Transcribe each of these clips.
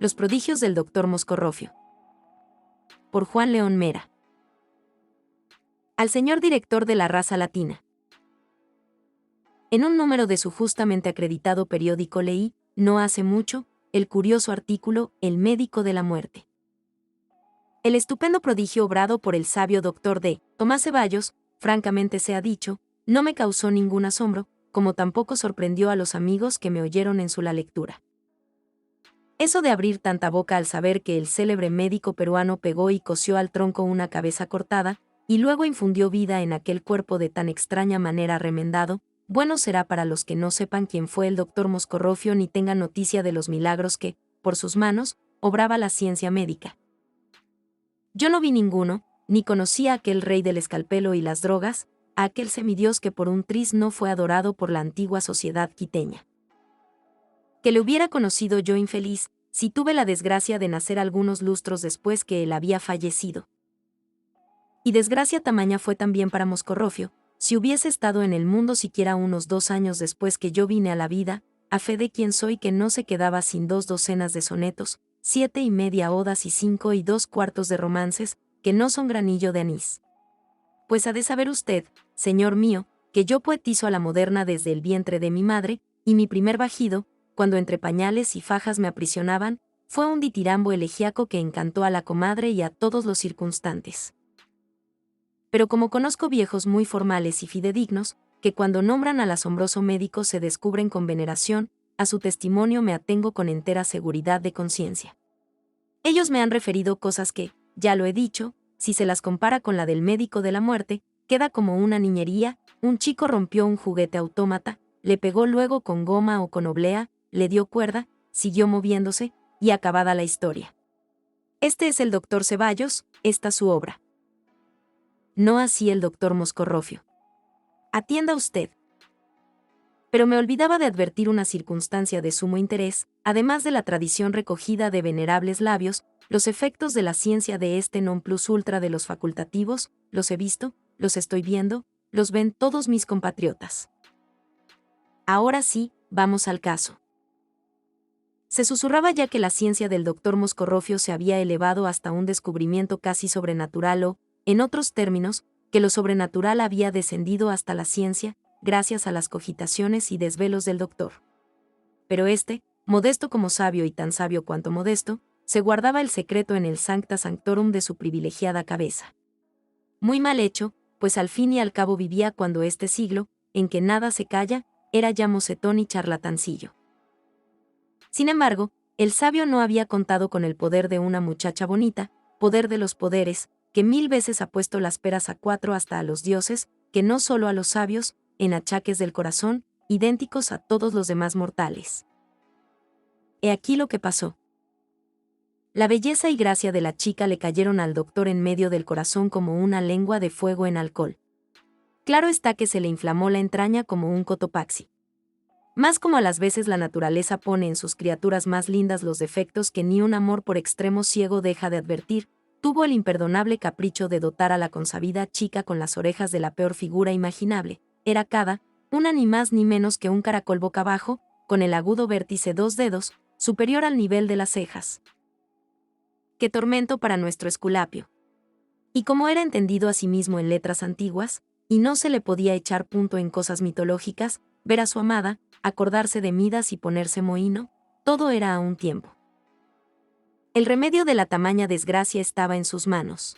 Los prodigios del Dr. Moscorrofio. Por Juan León Mera. Al señor director de La Raza Latina. En un número de su justamente acreditado periódico leí, no hace mucho, el curioso artículo El médico de la muerte. El estupendo prodigio obrado por el sabio doctor D. Tomás Ceballos, francamente sea dicho, no me causó ningún asombro, como tampoco sorprendió a los amigos que me oyeron en su la lectura. Eso de abrir tanta boca al saber que el célebre médico peruano pegó y cosió al tronco una cabeza cortada, y luego infundió vida en aquel cuerpo de tan extraña manera remendado, bueno será para los que no sepan quién fue el doctor Moscorrofio ni tengan noticia de los milagros que, por sus manos, obraba la ciencia médica. Yo no vi ninguno, ni conocí a aquel rey del escalpelo y las drogas, a aquel semidios que por un tris no fue adorado por la antigua sociedad quiteña. Que le hubiera conocido yo infeliz, si tuve la desgracia de nacer algunos lustros después que él había fallecido. Y desgracia tamaña fue también para Moscorrofio, si hubiese estado en el mundo siquiera unos 2 años después que yo vine a la vida, a fe de quien soy que no se quedaba sin 2 docenas de sonetos, 7 y media odas y 5 2/4 de romances, que no son granillo de anís. Pues ha de saber usted, señor mío, que yo poetizo a la moderna desde el vientre de mi madre, y mi primer bajido, cuando entre pañales y fajas me aprisionaban, fue un ditirambo elegíaco que encantó a la comadre y a todos los circunstantes. Pero como conozco viejos muy formales y fidedignos, que cuando nombran al asombroso médico se descubren con veneración, a su testimonio me atengo con entera seguridad de conciencia. Ellos me han referido cosas que, ya lo he dicho, si se las compara con la del médico de la muerte, queda como una niñería. Un chico rompió un juguete autómata, le pegó luego con goma o con oblea, le dio cuerda, siguió moviéndose, y acabada la historia. Este es el doctor Ceballos, esta su obra. No así el doctor Moscorrofio. Atienda usted. Pero me olvidaba de advertir una circunstancia de sumo interés, además de la tradición recogida de venerables labios, los efectos de la ciencia de este non plus ultra de los facultativos, los he visto, los estoy viendo, los ven todos mis compatriotas. Ahora sí, vamos al caso. Se susurraba ya que la ciencia del doctor Moscorrofio se había elevado hasta un descubrimiento casi sobrenatural o, en otros términos, que lo sobrenatural había descendido hasta la ciencia, gracias a las cogitaciones y desvelos del doctor. Pero este, modesto como sabio y tan sabio cuanto modesto, se guardaba el secreto en el sancta sanctorum de su privilegiada cabeza. Muy mal hecho, pues al fin y al cabo vivía cuando este siglo, en que nada se calla, era ya mocetón y charlatancillo. Sin embargo, el sabio no había contado con el poder de una muchacha bonita, poder de los poderes, que 1000 veces ha puesto las peras a 4 hasta a los dioses, que no solo a los sabios, en achaques del corazón, idénticos a todos los demás mortales. He aquí lo que pasó. La belleza y gracia de la chica le cayeron al doctor en medio del corazón como una lengua de fuego en alcohol. Claro está que se le inflamó la entraña como un cotopaxi. Más como a las veces la naturaleza pone en sus criaturas más lindas los defectos que ni un amor por extremo ciego deja de advertir, tuvo el imperdonable capricho de dotar a la consabida chica con las orejas de la peor figura imaginable. Era cada una ni más ni menos que un caracol boca abajo, con el agudo vértice 2 dedos, superior al nivel de las cejas. ¡Qué tormento para nuestro Esculapio! Y como era entendido a sí mismo en letras antiguas, y no se le podía echar punto en cosas mitológicas, ver a su amada, acordarse de Midas y ponerse mohíno, todo era a un tiempo. El remedio de la tamaña desgracia estaba en sus manos.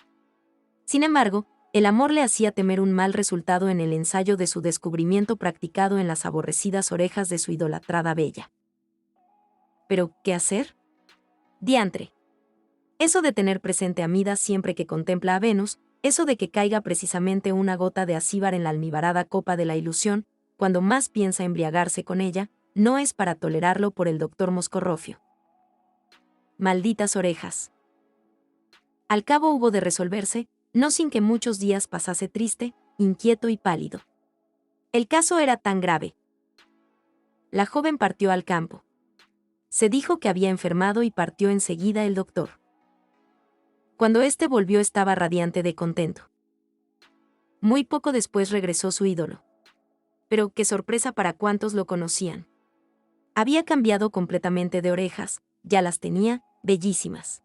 Sin embargo, el amor le hacía temer un mal resultado en el ensayo de su descubrimiento practicado en las aborrecidas orejas de su idolatrada bella. ¿Pero qué hacer? Diantre. Eso de tener presente a Midas siempre que contempla a Venus, eso de que caiga precisamente una gota de acíbar en la almibarada copa de la ilusión, cuando más piensa embriagarse con ella, no es para tolerarlo por el doctor Moscorrofio. Malditas orejas. Al cabo hubo de resolverse, no sin que muchos días pasase triste, inquieto y pálido. El caso era tan grave. La joven partió al campo. Se dijo que había enfermado y partió enseguida el doctor. Cuando éste volvió estaba radiante de contento. Muy poco después regresó su ídolo. Pero qué sorpresa para cuantos lo conocían. Había cambiado completamente de orejas, ya las tenía, bellísimas.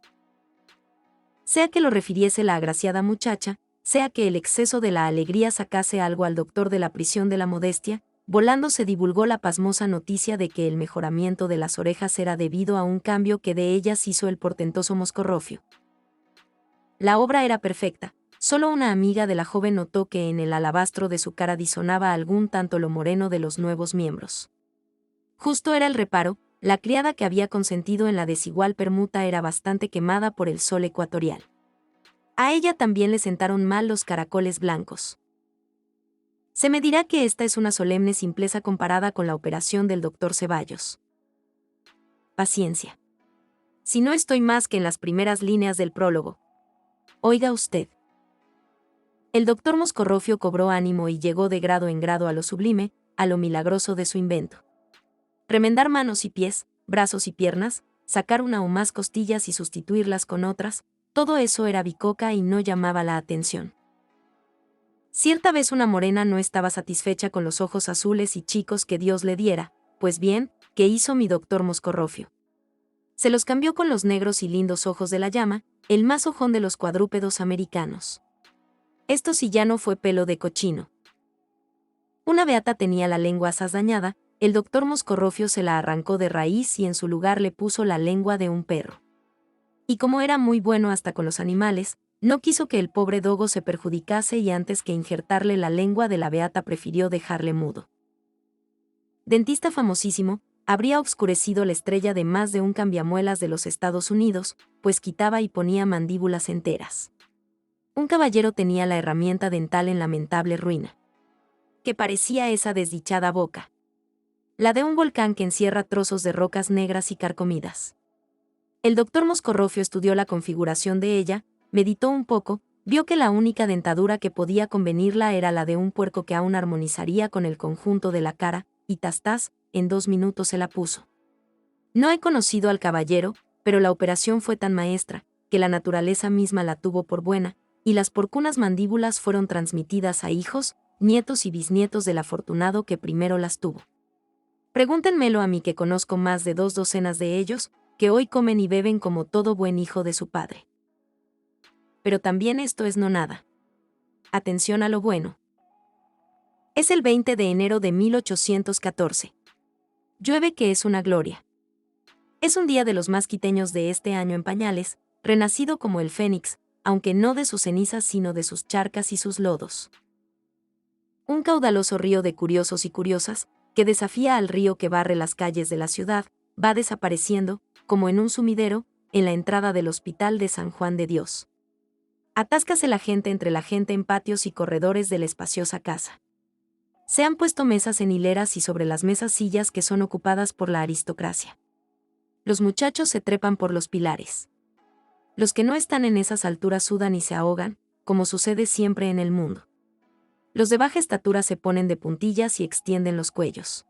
Sea que lo refiriese la agraciada muchacha, sea que el exceso de la alegría sacase algo al doctor de la prisión de la modestia, volando se divulgó la pasmosa noticia de que el mejoramiento de las orejas era debido a un cambio que de ellas hizo el portentoso Moscorrofio. La obra era perfecta, solo una amiga de la joven notó que en el alabastro de su cara disonaba algún tanto lo moreno de los nuevos miembros. Justo era el reparo, la criada que había consentido en la desigual permuta era bastante quemada por el sol ecuatorial. A ella también le sentaron mal los caracoles blancos. Se me dirá que esta es una solemne simpleza comparada con la operación del doctor Ceballos. Paciencia. Si no estoy más que en las primeras líneas del prólogo. Oiga usted. El doctor Moscorrofio cobró ánimo y llegó de grado en grado a lo sublime, a lo milagroso de su invento. Remendar manos y pies, brazos y piernas, sacar una o más costillas y sustituirlas con otras, todo eso era bicoca y no llamaba la atención. Cierta vez una morena no estaba satisfecha con los ojos azules y chicos que Dios le diera, pues bien, ¿qué hizo mi doctor Moscorrofio? Se los cambió con los negros y lindos ojos de la llama, el más ojón de los cuadrúpedos americanos. Esto sí ya no fue pelo de cochino. Una beata tenía la lengua asaz dañada, el doctor Moscorrofio se la arrancó de raíz y en su lugar le puso la lengua de un perro. Y como era muy bueno hasta con los animales, no quiso que el pobre dogo se perjudicase y antes que injertarle la lengua de la beata prefirió dejarle mudo. Dentista famosísimo, habría obscurecido la estrella de más de un cambiamuelas de los Estados Unidos, pues quitaba y ponía mandíbulas enteras. Un caballero tenía la herramienta dental en lamentable ruina. Que parecía esa desdichada boca. La de un volcán que encierra trozos de rocas negras y carcomidas. El doctor Moscorrofio estudió la configuración de ella, meditó un poco, vio que la única dentadura que podía convenirla era la de un puerco que aún armonizaría con el conjunto de la cara, y tastás, en 2 minutos se la puso. No he conocido al caballero, pero la operación fue tan maestra, que la naturaleza misma la tuvo por buena, y las porcunas mandíbulas fueron transmitidas a hijos, nietos y bisnietos del afortunado que primero las tuvo. Pregúntenmelo a mí que conozco más de 2 docenas de ellos, que hoy comen y beben como todo buen hijo de su padre. Pero también esto es no nada. Atención a lo bueno. Es el 20 de enero de 1814. Llueve que es una gloria. Es un día de los más quiteños de este año en pañales, renacido como el fénix, aunque no de sus cenizas sino de sus charcas y sus lodos. Un caudaloso río de curiosos y curiosas, que desafía al río que barre las calles de la ciudad, va desapareciendo, como en un sumidero, en la entrada del Hospital de San Juan de Dios. Atáscase la gente entre la gente en patios y corredores de la espaciosa casa. Se han puesto mesas en hileras y sobre las mesas sillas que son ocupadas por la aristocracia. Los muchachos se trepan por los pilares. Los que no están en esas alturas sudan y se ahogan, como sucede siempre en el mundo. Los de baja estatura se ponen de puntillas y extienden los cuellos.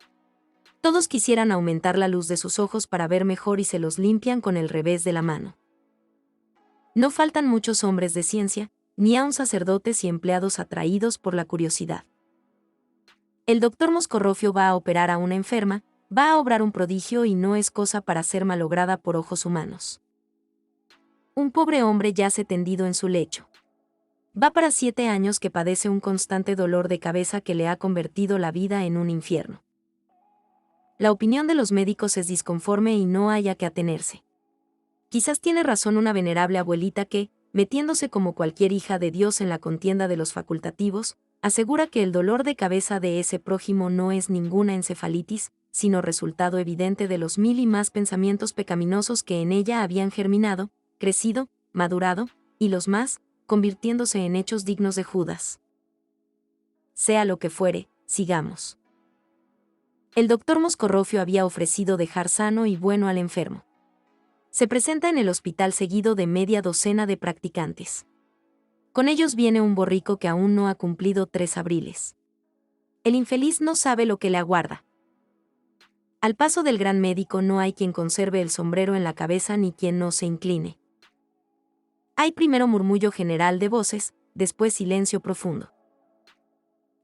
Todos quisieran aumentar la luz de sus ojos para ver mejor y se los limpian con el revés de la mano. No faltan muchos hombres de ciencia, ni aun sacerdotes y empleados atraídos por la curiosidad. El doctor Moscorrofio va a operar a una enferma, va a obrar un prodigio y no es cosa para ser malograda por ojos humanos. Un pobre hombre yace tendido en su lecho. Va para 7 años que padece un constante dolor de cabeza que le ha convertido la vida en un infierno. La opinión de los médicos es disconforme y no hay a qué atenerse. Quizás tiene razón una venerable abuelita que, metiéndose como cualquier hija de Dios en la contienda de los facultativos, asegura que el dolor de cabeza de ese prójimo no es ninguna encefalitis, sino resultado evidente de los 1000 y más pensamientos pecaminosos que en ella habían germinado, crecido, madurado, y los más, convirtiéndose en hechos dignos de Judas. Sea lo que fuere, sigamos. El doctor Moscorrofio había ofrecido dejar sano y bueno al enfermo. Se presenta en el hospital seguido de media docena de practicantes. Con ellos viene un borrico que aún no ha cumplido 3 abriles. El infeliz no sabe lo que le aguarda. Al paso del gran médico no hay quien conserve el sombrero en la cabeza ni quien no se incline. Hay primero murmullo general de voces, después silencio profundo.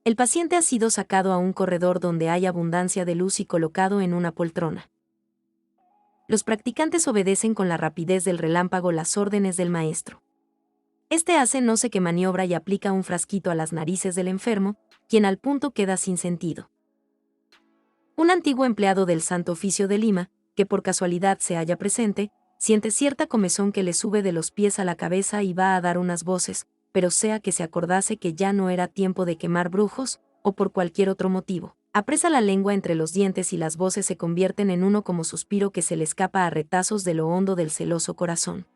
El paciente ha sido sacado a un corredor donde hay abundancia de luz y colocado en una poltrona. Los practicantes obedecen con la rapidez del relámpago las órdenes del maestro. Este hace no sé qué maniobra y aplica un frasquito a las narices del enfermo, quien al punto queda sin sentido. Un antiguo empleado del Santo Oficio de Lima, que por casualidad se halla presente, siente cierta comezón que le sube de los pies a la cabeza y va a dar unas voces, pero sea que se acordase que ya no era tiempo de quemar brujos, o por cualquier otro motivo. Apresa la lengua entre los dientes y las voces se convierten en uno como suspiro que se le escapa a retazos de lo hondo del celoso corazón.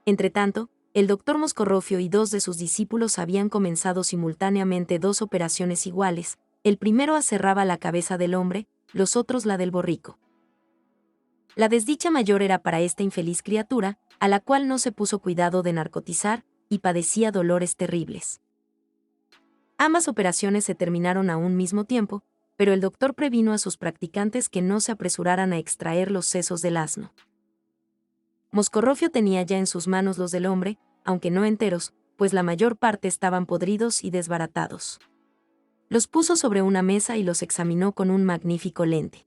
Entretanto, el doctor Moscorrofio y 2 de sus discípulos habían comenzado simultáneamente 2 operaciones iguales, el primero aserraba la cabeza del hombre, los otros la del borrico. La desdicha mayor era para esta infeliz criatura, a la cual no se puso cuidado de narcotizar, y padecía dolores terribles. Ambas operaciones se terminaron a un mismo tiempo, pero el doctor previno a sus practicantes que no se apresuraran a extraer los sesos del asno. Moscorrofio tenía ya en sus manos los del hombre, aunque no enteros, pues la mayor parte estaban podridos y desbaratados. Los puso sobre una mesa y los examinó con un magnífico lente.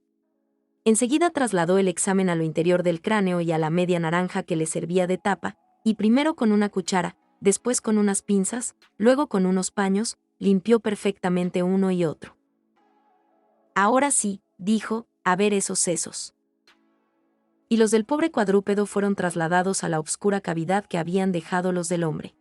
Enseguida trasladó el examen a lo interior del cráneo y a la media naranja que le servía de tapa, y primero con una cuchara, después con unas pinzas, luego con unos paños, limpió perfectamente uno y otro. Ahora sí, dijo, a ver esos sesos. Y los del pobre cuadrúpedo fueron trasladados a la obscura cavidad que habían dejado los del hombre.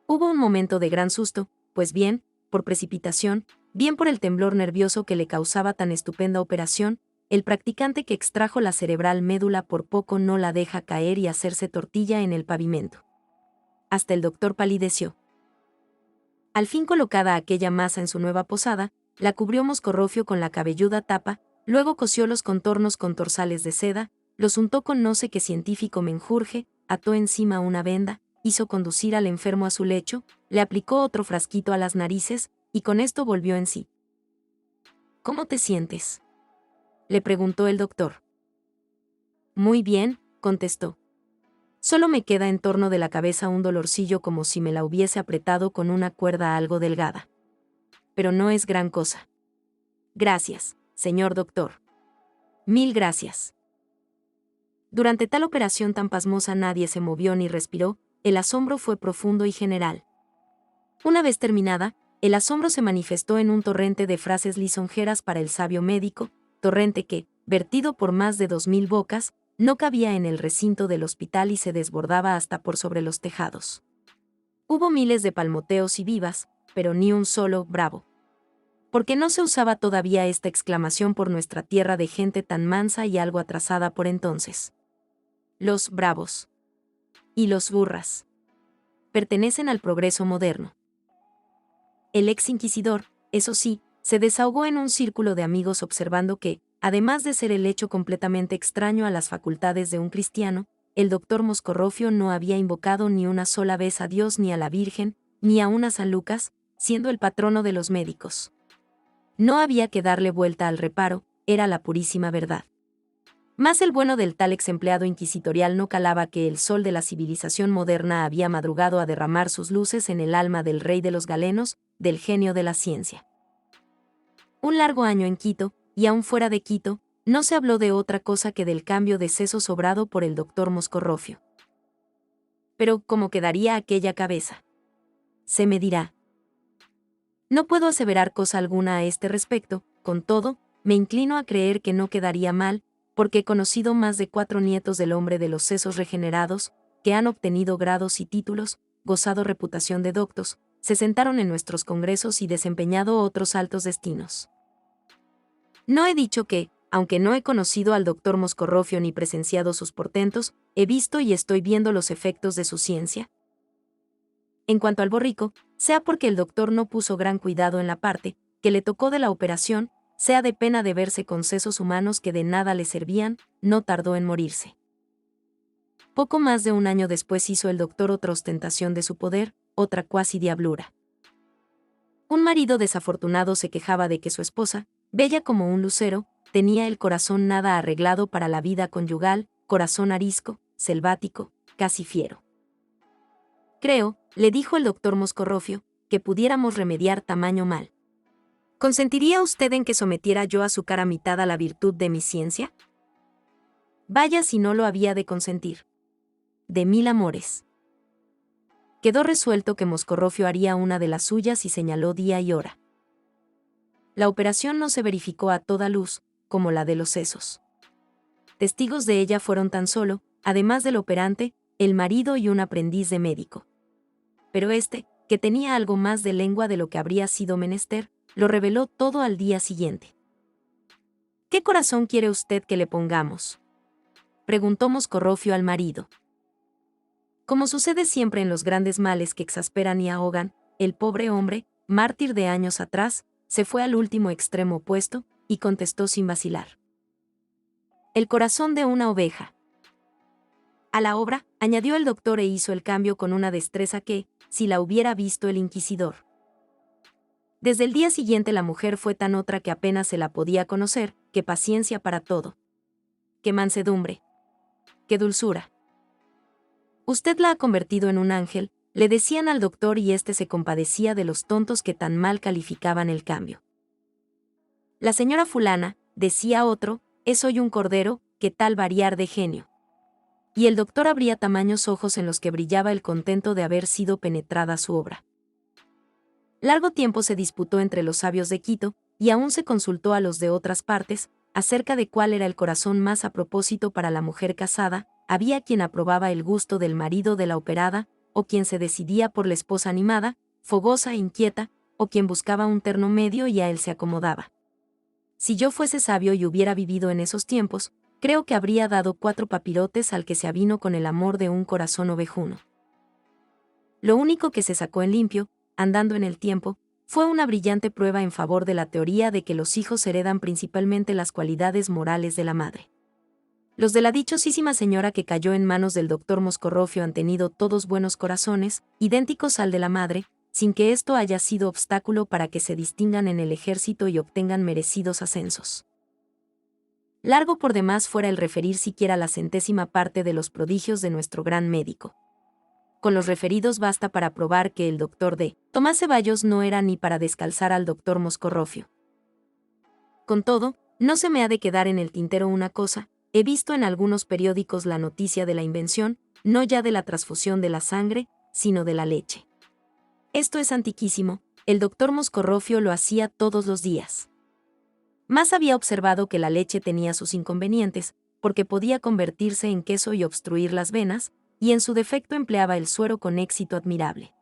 Hubo un momento de gran susto, pues bien, por precipitación, bien por el temblor nervioso que le causaba tan estupenda operación, el practicante que extrajo la cerebral médula por poco no la deja caer y hacerse tortilla en el pavimento. Hasta el doctor palideció. Al fin colocada aquella masa en su nueva posada, la cubrió Moscorrofio con la cabelluda tapa, luego cosió los contornos con torsales de seda, los untó con no sé qué científico menjurje, ató encima una venda, hizo conducir al enfermo a su lecho, le aplicó otro frasquito a las narices, y con esto volvió en sí. ¿Cómo te sientes?, le preguntó el doctor. Muy bien, contestó. Solo me queda en torno de la cabeza un dolorcillo como si me la hubiese apretado con una cuerda algo delgada. Pero no es gran cosa. Gracias, señor doctor. Mil gracias. Durante tal operación tan pasmosa nadie se movió ni respiró, el asombro fue profundo y general. Una vez terminada, el asombro se manifestó en un torrente de frases lisonjeras para el sabio médico, torrente que, vertido por más de 2000 bocas, no cabía en el recinto del hospital y se desbordaba hasta por sobre los tejados. Hubo miles de palmoteos y vivas, pero ni un solo bravo. Porque no se usaba todavía esta exclamación por nuestra tierra de gente tan mansa y algo atrasada por entonces. Los bravos y los burras pertenecen al progreso moderno. El ex inquisidor, eso sí, se desahogó en un círculo de amigos observando que, además de ser el hecho completamente extraño a las facultades de un cristiano, el doctor Moscorrofio no había invocado ni una sola vez a Dios ni a la Virgen, ni aun a San Lucas, siendo el patrono de los médicos. No había que darle vuelta al reparo, era la purísima verdad. Mas el bueno del tal ex empleado inquisitorial no calaba que el sol de la civilización moderna había madrugado a derramar sus luces en el alma del rey de los galenos, del genio de la ciencia. Un largo año en Quito, y aún fuera de Quito, no se habló de otra cosa que del cambio de sesos obrado por el doctor Moscorrofio. Pero, ¿cómo quedaría aquella cabeza? Se me dirá. No puedo aseverar cosa alguna a este respecto, con todo, me inclino a creer que no quedaría mal, porque he conocido más de 4 nietos del hombre de los sesos regenerados, que han obtenido grados y títulos, gozado reputación de doctos, se sentaron en nuestros congresos y desempeñado otros altos destinos. No he dicho que, aunque no he conocido al doctor Moscorrofio ni presenciado sus portentos, he visto y estoy viendo los efectos de su ciencia. En cuanto al borrico, sea porque el doctor no puso gran cuidado en la parte que le tocó de la operación, sea de pena de verse con sesos humanos que de nada le servían, no tardó en morirse. Poco más de un año después hizo el doctor otra ostentación de su poder, otra cuasi diablura. Un marido desafortunado se quejaba de que su esposa, bella como un lucero, tenía el corazón nada arreglado para la vida conyugal, corazón arisco, selvático, casi fiero. Creo, le dijo el doctor Moscorrofio, que pudiéramos remediar tamaño mal. ¿Consentiría usted en que sometiera yo a su cara mitad a la virtud de mi ciencia? Vaya si no lo había de consentir. De 1000 amores. Quedó resuelto que Moscorrofio haría una de las suyas y señaló día y hora. La operación no se verificó a toda luz, como la de los sesos. Testigos de ella fueron tan solo, además del operante, el marido y un aprendiz de médico. Pero este, que tenía algo más de lengua de lo que habría sido menester, lo reveló todo al día siguiente. ¿Qué corazón quiere usted que le pongamos?, preguntó Moscorrofio al marido. Como sucede siempre en los grandes males que exasperan y ahogan, el pobre hombre, mártir de años atrás, se fue al último extremo opuesto, y contestó sin vacilar: el corazón de una oveja. A la obra, añadió el doctor e hizo el cambio con una destreza que, si la hubiera visto el inquisidor. Desde el día siguiente la mujer fue tan otra que apenas se la podía conocer, qué paciencia para todo. Qué mansedumbre. Qué dulzura. Usted la ha convertido en un ángel, le decían al doctor, y éste se compadecía de los tontos que tan mal calificaban el cambio. La señora fulana, decía otro, es hoy un cordero, qué tal variar de genio. Y el doctor abría tamaños ojos en los que brillaba el contento de haber sido penetrada su obra. Largo tiempo se disputó entre los sabios de Quito, y aún se consultó a los de otras partes, acerca de cuál era el corazón más a propósito para la mujer casada. Había quien aprobaba el gusto del marido de la operada, o quien se decidía por la esposa animada, fogosa e inquieta, o quien buscaba un terno medio y a él se acomodaba. Si yo fuese sabio y hubiera vivido en esos tiempos, creo que habría dado 4 papirotes al que se avino con el amor de un corazón ovejuno. Lo único que se sacó en limpio, andando en el tiempo, fue una brillante prueba en favor de la teoría de que los hijos heredan principalmente las cualidades morales de la madre. Los de la dichosísima señora que cayó en manos del doctor Moscorrofio han tenido todos buenos corazones, idénticos al de la madre, sin que esto haya sido obstáculo para que se distingan en el ejército y obtengan merecidos ascensos. Largo por demás fuera el referir siquiera la 100ª parte de los prodigios de nuestro gran médico. Con los referidos basta para probar que el doctor D. Tomás Ceballos no era ni para descalzar al doctor Moscorrofio. Con todo, no se me ha de quedar en el tintero una cosa: he visto en algunos periódicos la noticia de la invención, no ya de la transfusión de la sangre, sino de la leche. Esto es antiquísimo, el doctor Moscorrofio lo hacía todos los días. Más había observado que la leche tenía sus inconvenientes, porque podía convertirse en queso y obstruir las venas, y en su defecto empleaba el suero con éxito admirable.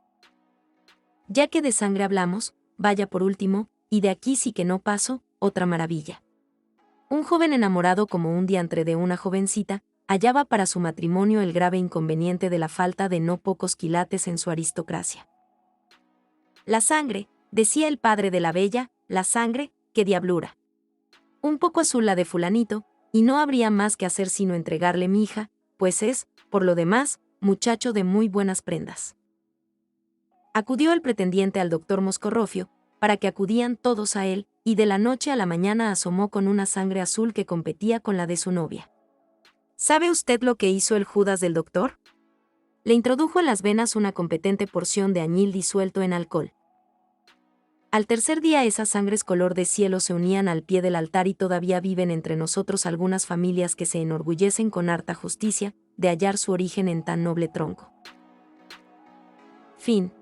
Ya que de sangre hablamos, vaya por último, y de aquí sí que no paso, otra maravilla. Un joven enamorado como un diantre de una jovencita, hallaba para su matrimonio el grave inconveniente de la falta de no pocos quilates en su aristocracia. La sangre, decía el padre de la bella, la sangre, qué diablura. Un poco azul la de fulanito, y no habría más que hacer sino entregarle mi hija, pues es, por lo demás, muchacho de muy buenas prendas. Acudió el pretendiente al doctor Moscorrofio, para que acudían todos a él, y de la noche a la mañana asomó con una sangre azul que competía con la de su novia. ¿Sabe usted lo que hizo el Judas del doctor? Le introdujo en las venas una competente porción de añil disuelto en alcohol. Al tercer día esas sangres color de cielo se unían al pie del altar, y todavía viven entre nosotros algunas familias que se enorgullecen con harta justicia de hallar su origen en tan noble tronco. Fin.